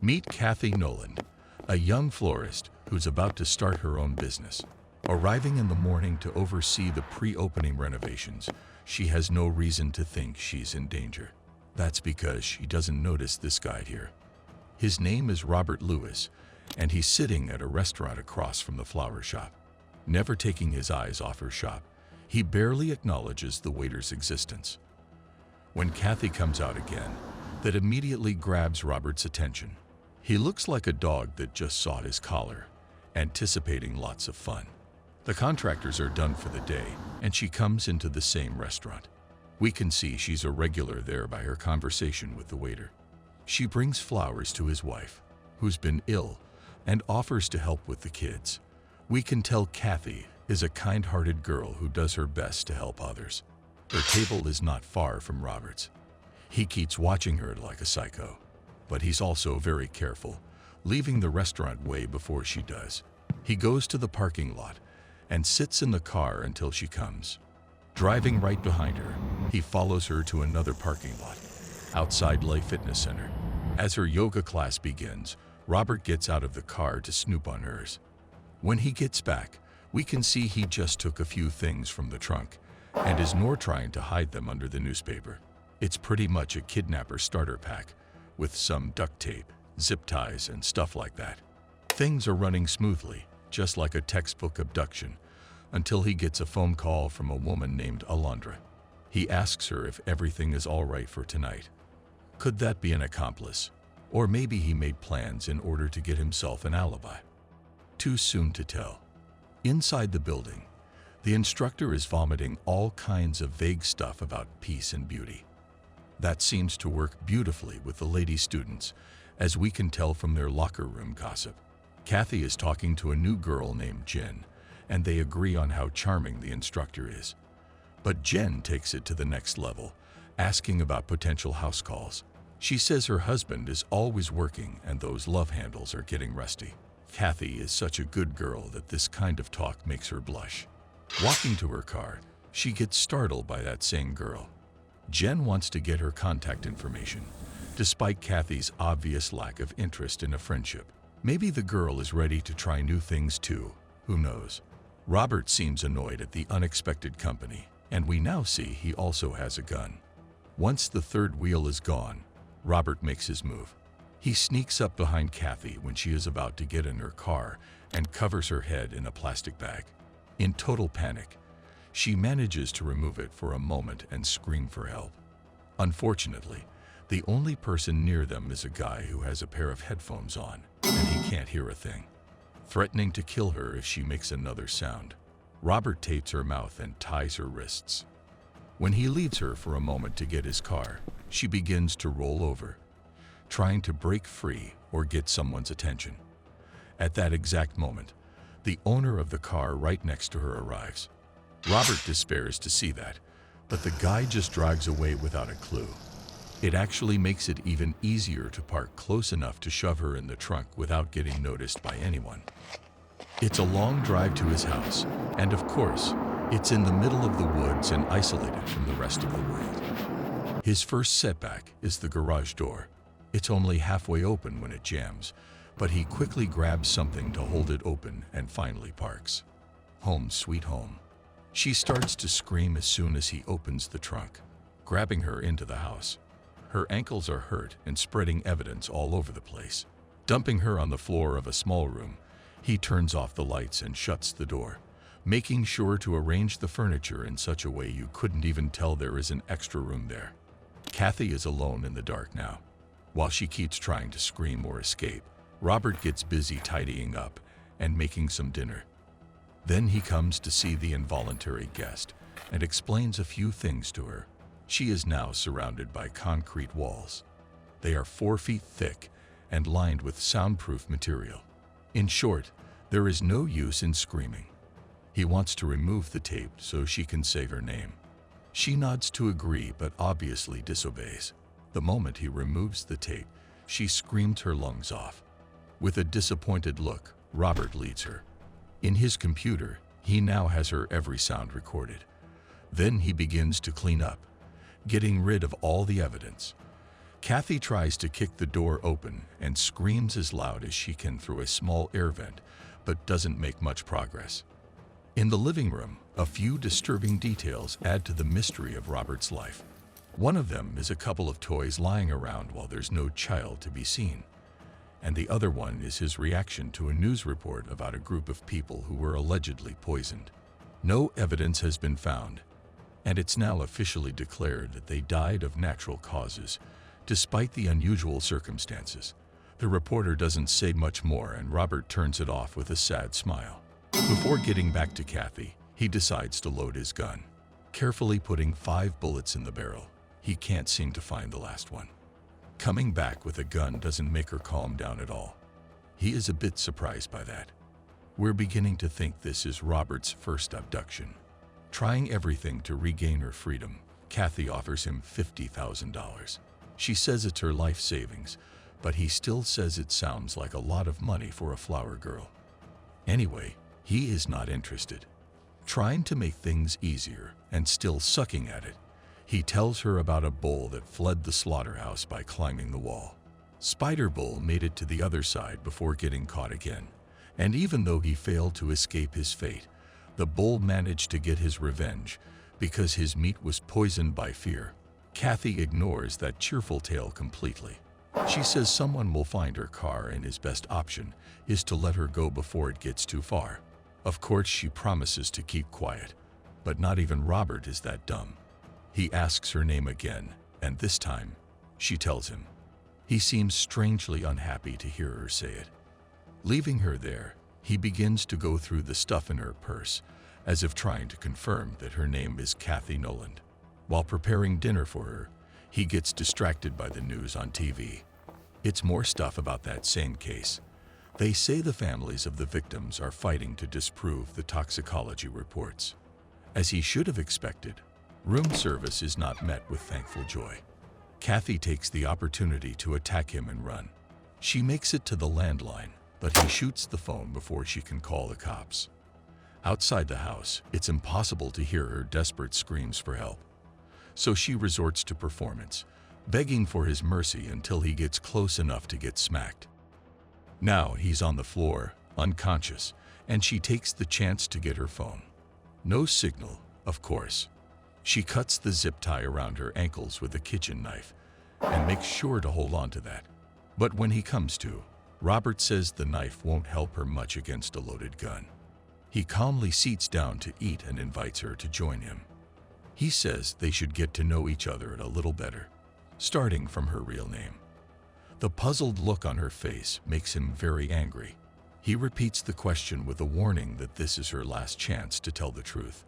Meet Kathy Noland, a young florist who's about to start her own business. Arriving in the morning to oversee the pre-opening renovations, she has no reason to think she's in danger. That's because she doesn't notice this guy here. His name is Robert Lewis, and he's sitting at a restaurant across from the flower shop. Never taking his eyes off her shop, he barely acknowledges the waiter's existence. When Kathy comes out again, that immediately grabs Robert's attention. He looks like a dog that just sought his collar, anticipating lots of fun. The contractors are done for the day, and she comes into the same restaurant. We can see she's a regular there by her conversation with the waiter. She brings flowers to his wife, who's been ill, and offers to help with the kids. We can tell Kathy is a kind-hearted girl who does her best to help others. Her table is not far from Robert's. He keeps watching her like a psycho, but he's also very careful, leaving the restaurant way before she does. He goes to the parking lot and sits in the car until she comes. Driving right behind her, he follows her to another parking lot, outside Lay Fitness Center. As her yoga class begins, Robert gets out of the car to snoop on hers. When he gets back, we can see he just took a few things from the trunk and is trying to hide them under the newspaper. It's pretty much a kidnapper starter pack with some duct tape, zip ties, and stuff like that. Things are running smoothly, just like a textbook abduction, until he gets a phone call from a woman named Alondra. He asks her if everything is all right for tonight. Could that be an accomplice? Or maybe he made plans in order to get himself an alibi. Too soon to tell. Inside the building, the instructor is vomiting all kinds of vague stuff about peace and beauty. That seems to work beautifully with the lady students, as we can tell from their locker room gossip. Kathy is talking to a new girl named Jen, and they agree on how charming the instructor is. But Jen takes it to the next level, asking about potential house calls. She says her husband is always working and those love handles are getting rusty. Kathy is such a good girl that this kind of talk makes her blush. Walking to her car, she gets startled by that same girl. Jen wants to get her contact information, despite Kathy's obvious lack of interest in a friendship. Maybe the girl is ready to try new things too, who knows? Robert seems annoyed at the unexpected company, and we now see he also has a gun. Once the third wheel is gone, Robert makes his move. He sneaks up behind Kathy when she is about to get in her car and covers her head in a plastic bag. In total panic, she manages to remove it for a moment and scream for help. Unfortunately, the only person near them is a guy who has a pair of headphones on, and he can't hear a thing. Threatening to kill her if she makes another sound, Robert tapes her mouth and ties her wrists. When he leaves her for a moment to get his car, she begins to roll over, trying to break free or get someone's attention. At that exact moment, the owner of the car right next to her arrives. Robert despairs to see that, but the guy just drives away without a clue. It actually makes it even easier to park close enough to shove her in the trunk without getting noticed by anyone. It's a long drive to his house, and of course, it's in the middle of the woods and isolated from the rest of the world. His first setback is the garage door. It's only halfway open when it jams, but he quickly grabs something to hold it open and finally parks. Home sweet home. She starts to scream as soon as he opens the trunk, grabbing her into the house. Her ankles are hurt and spreading evidence all over the place. Dumping her on the floor of a small room, he turns off the lights and shuts the door, making sure to arrange the furniture in such a way you couldn't even tell there is an extra room there. Kathy is alone in the dark now. While she keeps trying to scream or escape, Robert gets busy tidying up and making some dinner. Then he comes to see the involuntary guest and explains a few things to her. She is now surrounded by concrete walls. They are 4 feet thick and lined with soundproof material. In short, there is no use in screaming. He wants to remove the tape so she can say her name. She nods to agree but obviously disobeys. The moment he removes the tape, she screams her lungs off. With a disappointed look, Robert leads her. In his computer, he now has her every sound recorded. Then he begins to clean up, getting rid of all the evidence. Kathy tries to kick the door open and screams as loud as she can through a small air vent, but doesn't make much progress. In the living room, a few disturbing details add to the mystery of Robert's life. One of them is a couple of toys lying around while there's no child to be seen. And the other one is his reaction to a news report about a group of people who were allegedly poisoned. No evidence has been found, and it's now officially declared that they died of natural causes, despite the unusual circumstances. The reporter doesn't say much more, and Robert turns it off with a sad smile. Before getting back to Kathy, he decides to load his gun, carefully putting 5 bullets in the barrel. He can't seem to find the last one. Coming back with a gun doesn't make her calm down at all. He is a bit surprised by that. We're beginning to think this is Robert's first abduction. Trying everything to regain her freedom, Kathy offers him $50,000. She says it's her life savings, but he still says it sounds like a lot of money for a flower girl. Anyway, he is not interested. Trying to make things easier and still sucking at it, he tells her about a bull that fled the slaughterhouse by climbing the wall. Spider Bull made it to the other side before getting caught again, and even though he failed to escape his fate, the bull managed to get his revenge because his meat was poisoned by fear. Kathy ignores that cheerful tale completely. She says someone will find her car and his best option is to let her go before it gets too far. Of course, she promises to keep quiet, but not even Robert is that dumb. He asks her name again, and this time, she tells him. He seems strangely unhappy to hear her say it. Leaving her there, he begins to go through the stuff in her purse, as if trying to confirm that her name is Kathy Noland. While preparing dinner for her, he gets distracted by the news on TV. It's more stuff about that same case. They say the families of the victims are fighting to disprove the toxicology reports. As he should have expected, room service is not met with thankful joy. Kathy takes the opportunity to attack him and run. She makes it to the landline, but he shoots the phone before she can call the cops. Outside the house, it's impossible to hear her desperate screams for help. So she resorts to performance, begging for his mercy until he gets close enough to get smacked. Now he's on the floor, unconscious, and she takes the chance to get her phone. No signal, of course. She cuts the zip tie around her ankles with a kitchen knife and makes sure to hold on to that. But when he comes to, Robert says the knife won't help her much against a loaded gun. He calmly seats down to eat and invites her to join him. He says they should get to know each other a little better, starting from her real name. The puzzled look on her face makes him very angry. He repeats the question with a warning that this is her last chance to tell the truth.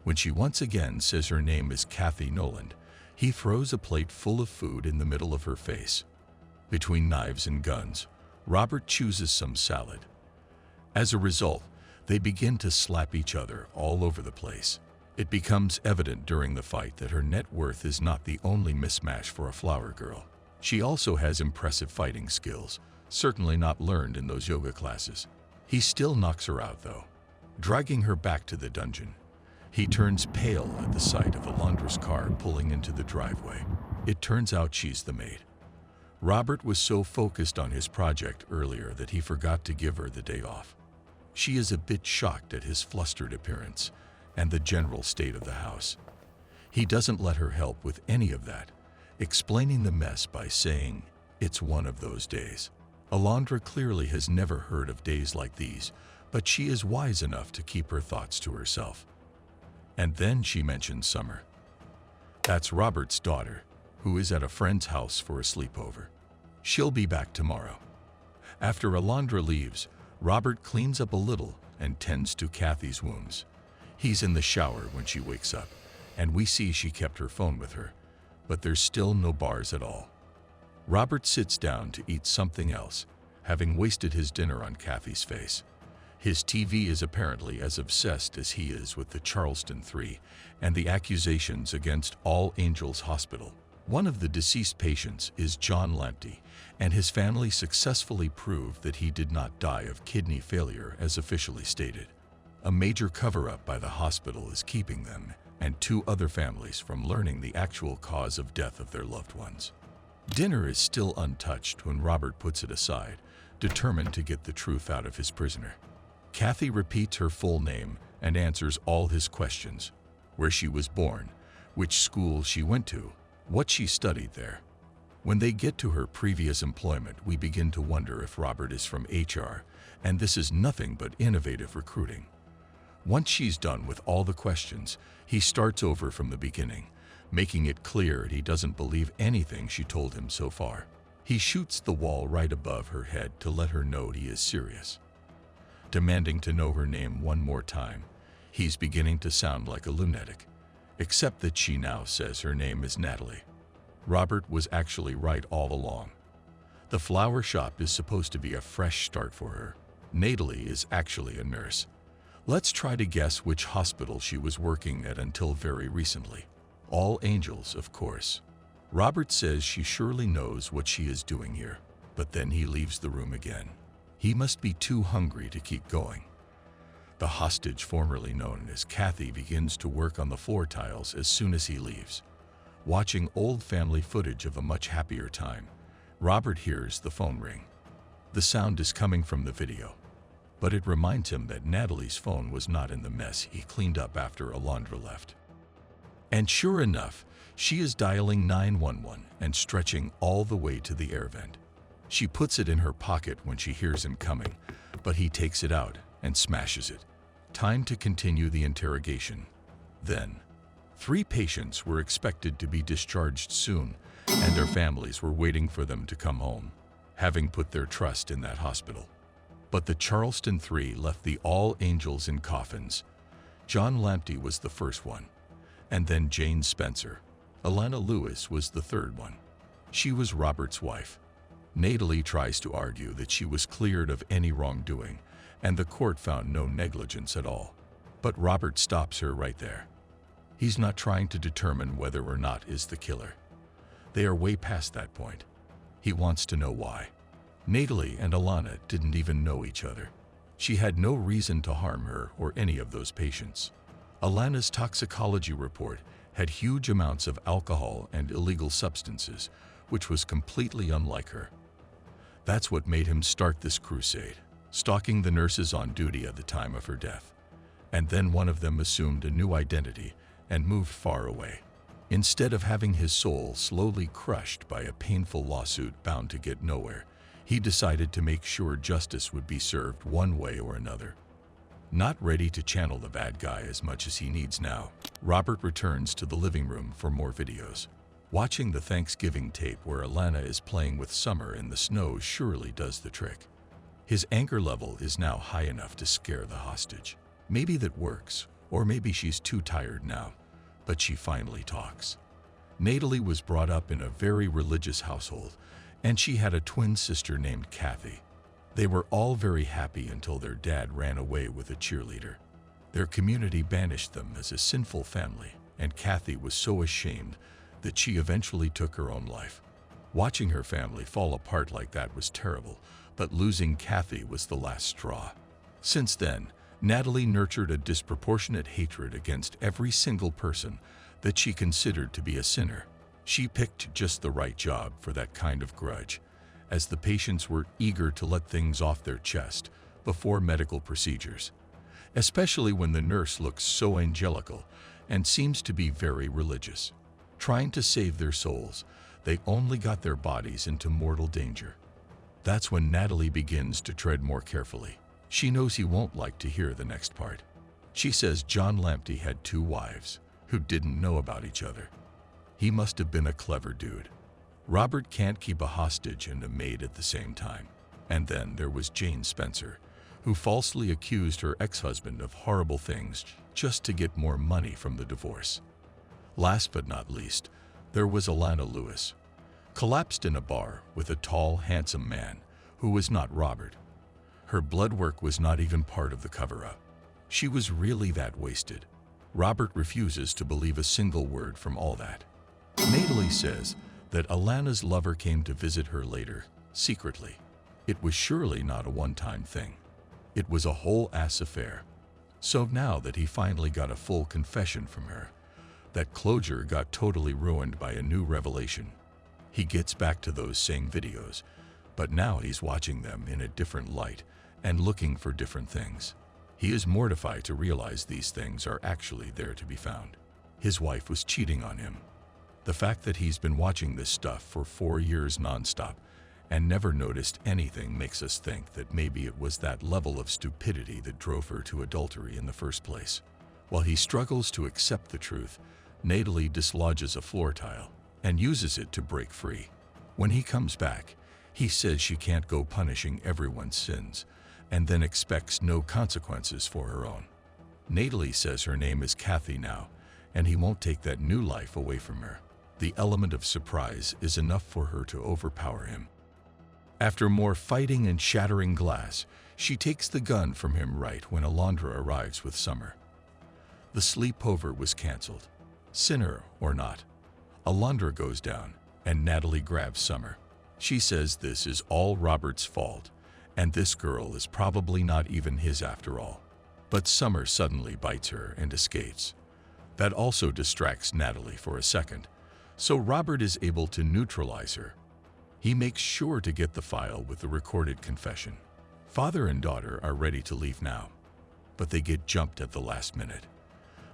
When she once again says her name is Kathy Noland, he throws a plate full of food in the middle of her face. Between knives and guns, Robert chooses some salad. As a result, they begin to slap each other all over the place. It becomes evident during the fight that her net worth is not the only mismatch for a flower girl. She also has impressive fighting skills, certainly not learned in those yoga classes. He still knocks her out though, dragging her back to the dungeon. He turns pale at the sight of a laundress car pulling into the driveway. It turns out she's the maid. Robert was so focused on his project earlier that he forgot to give her the day off. She is a bit shocked at his flustered appearance and the general state of the house. He doesn't let her help with any of that, explaining the mess by saying, "It's one of those days." Alondra clearly has never heard of days like these, but she is wise enough to keep her thoughts to herself. And then she mentions Summer. That's Robert's daughter, who is at a friend's house for a sleepover. She'll be back tomorrow. After Alondra leaves, Robert cleans up a little and tends to Kathy's wounds. He's in the shower when she wakes up, and we see she kept her phone with her, but there's still no bars at all. Robert sits down to eat something else, having wasted his dinner on Kathy's face. His TV is apparently as obsessed as he is with the Charleston 3 and the accusations against All Angels Hospital. One of the deceased patients is John Lamptey, and his family successfully proved that he did not die of kidney failure as officially stated. A major cover-up by the hospital is keeping them and 2 other families from learning the actual cause of death of their loved ones. Dinner is still untouched when Robert puts it aside, determined to get the truth out of his prisoner. Kathy repeats her full name and answers all his questions: where she was born, which school she went to, what she studied there. When they get to her previous employment, we begin to wonder if Robert is from HR, and this is nothing but innovative recruiting. Once she's done with all the questions, he starts over from the beginning, making it clear he doesn't believe anything she told him so far. He shoots the wall right above her head to let her know he is serious. Demanding to know her name one more time, he's beginning to sound like a lunatic, except that she now says her name is Natalie. Robert was actually right all along. The flower shop is supposed to be a fresh start for her. Natalie is actually a nurse. Let's try to guess which hospital she was working at until very recently. All Angels, of course. Robert says she surely knows what she is doing here, but then he leaves the room again. He must be too hungry to keep going. The hostage, formerly known as Kathy, begins to work on the floor tiles as soon as he leaves. Watching old family footage of a much happier time, Robert hears the phone ring. The sound is coming from the video, but it reminds him that Natalie's phone was not in the mess he cleaned up after Alondra left. And sure enough, she is dialing 911 and stretching all the way to the air vent. She puts it in her pocket when she hears him coming, but he takes it out and smashes it. Time to continue the interrogation. Then, 3 patients were expected to be discharged soon, and their families were waiting for them to come home, having put their trust in that hospital. But the Charleston 3 left the All Angels in coffins. John Lamptey was the first one, and then Jane Spencer. Alana Lewis was the third one. She was Robert's wife. Natalie tries to argue that she was cleared of any wrongdoing, and the court found no negligence at all. But Robert stops her right there. He's not trying to determine whether or not is the killer. They are way past that point. He wants to know why. Natalie and Alana didn't even know each other. She had no reason to harm her or any of those patients. Alana's toxicology report had huge amounts of alcohol and illegal substances, which was completely unlike her. That's what made him start this crusade, stalking the nurses on duty at the time of her death. And then one of them assumed a new identity and moved far away. Instead of having his soul slowly crushed by a painful lawsuit bound to get nowhere, he decided to make sure justice would be served one way or another. Not ready to channel the bad guy as much as he needs now, Robert returns to the living room for more videos. Watching the Thanksgiving tape where Alana is playing with Summer in the snow surely does the trick. His anger level is now high enough to scare the hostage. Maybe that works, or maybe she's too tired now, but she finally talks. Natalie was brought up in a very religious household, and she had a twin sister named Kathy. They were all very happy until their dad ran away with a cheerleader. Their community banished them as a sinful family, and Kathy was so ashamed that she eventually took her own life. Watching her family fall apart like that was terrible, but losing Kathy was the last straw. Since then, Natalie nurtured a disproportionate hatred against every single person that she considered to be a sinner. She picked just the right job for that kind of grudge, as the patients were eager to let things off their chest before medical procedures, especially when the nurse looks so angelical and seems to be very religious. Trying to save their souls, they only got their bodies into mortal danger. That's when Natalie begins to tread more carefully. She knows he won't like to hear the next part. She says John Lamptey had 2 wives who didn't know about each other. He must have been a clever dude. Robert can't keep a hostage and a maid at the same time. And then there was Jane Spencer, who falsely accused her ex-husband of horrible things just to get more money from the divorce. Last but not least, there was Alana Lewis, collapsed in a bar with a tall, handsome man who was not Robert. Her blood work was not even part of the cover-up. She was really that wasted. Robert refuses to believe a single word from all that. Natalie says that Alana's lover came to visit her later, secretly. It was surely not a one-time thing. It was a whole-ass affair. So now that he finally got a full confession from her, that closure got totally ruined by a new revelation. He gets back to those same videos, but now he's watching them in a different light and looking for different things. He is mortified to realize these things are actually there to be found. His wife was cheating on him. The fact that he's been watching this stuff for 4 years nonstop and never noticed anything makes us think that maybe it was that level of stupidity that drove her to adultery in the first place. While he struggles to accept the truth, Natalie dislodges a floor tile and uses it to break free. When he comes back, he says she can't go punishing everyone's sins and then expects no consequences for her own. Natalie says her name is Kathy now, and he won't take that new life away from her. The element of surprise is enough for her to overpower him. After more fighting and shattering glass, she takes the gun from him right when Alondra arrives with Summer. The sleepover was canceled. Sinner or not, Alondra goes down, and Natalie grabs Summer. She says this is all Robert's fault, and this girl is probably not even his after all. But Summer suddenly bites her and escapes. That also distracts Natalie for a second, so Robert is able to neutralize her. He makes sure to get the file with the recorded confession. Father and daughter are ready to leave now, but they get jumped at the last minute.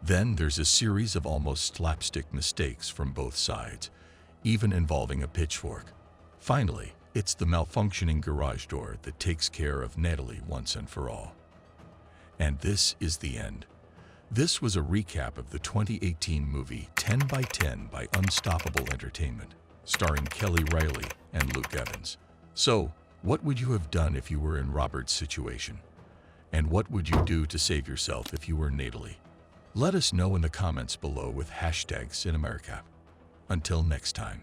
Then there's a series of almost slapstick mistakes from both sides, even involving a pitchfork. Finally, it's the malfunctioning garage door that takes care of Natalie once and for all. And this is the end. This was a recap of the 2018 movie 10 by 10 by Unstoppable Entertainment, starring Kelly Riley and Luke Evans. So, what would you have done if you were in Robert's situation? And what would you do to save yourself if you were Natalie? Let us know in the comments below with #CinemaRecap. Until next time.